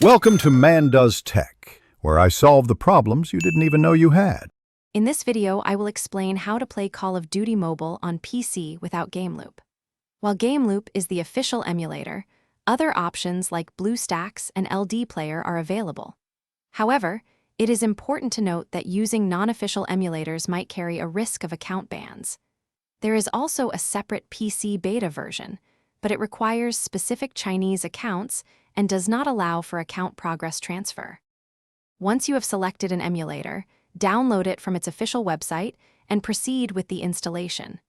Welcome to Man Does Tech, where I solve the problems you didn't even know you had. In this video, I will explain how to play Call of Duty Mobile on PC without Gameloop. While Gameloop is the official emulator, other options like BlueStacks and LD Player are available. However, it is important to note that using non-official emulators might carry a risk of account bans. There is also a separate PC beta version, but it requires specific Chinese accounts and does not allow for account progress transfer. Once you have selected an emulator, download it from its official website and proceed with the installation.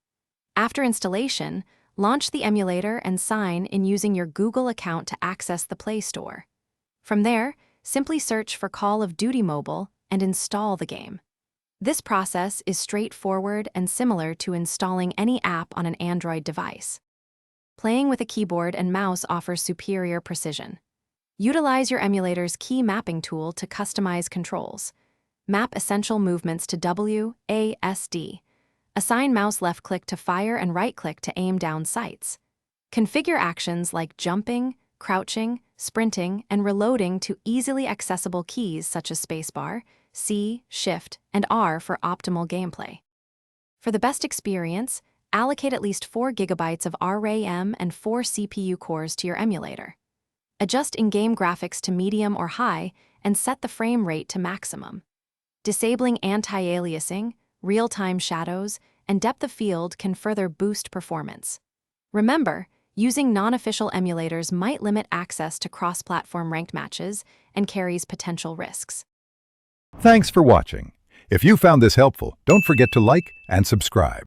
After installation, launch the emulator and sign in using your Google account to access the Play Store. From there, simply search for Call of Duty Mobile and install the game. This process is straightforward and similar to installing any app on an Android device. Playing with a keyboard and mouse offers superior precision. Utilize your emulator's key mapping tool to customize controls. Map essential movements to WASD. Assign mouse left-click to fire and right-click to aim down sights. Configure actions like jumping, crouching, sprinting, and reloading to easily accessible keys such as spacebar, C, Shift, and R for optimal gameplay. For the best experience, allocate at least 4 GB of RAM and 4 CPU cores to your emulator. Adjust in-game graphics to medium or high and set the frame rate to maximum. Disabling anti-aliasing, real-time shadows, and depth of field can further boost performance. Remember, using non-official emulators might limit access to cross-platform ranked matches and carries potential risks. Thanks for watching. If you found this helpful, don't forget to like and subscribe.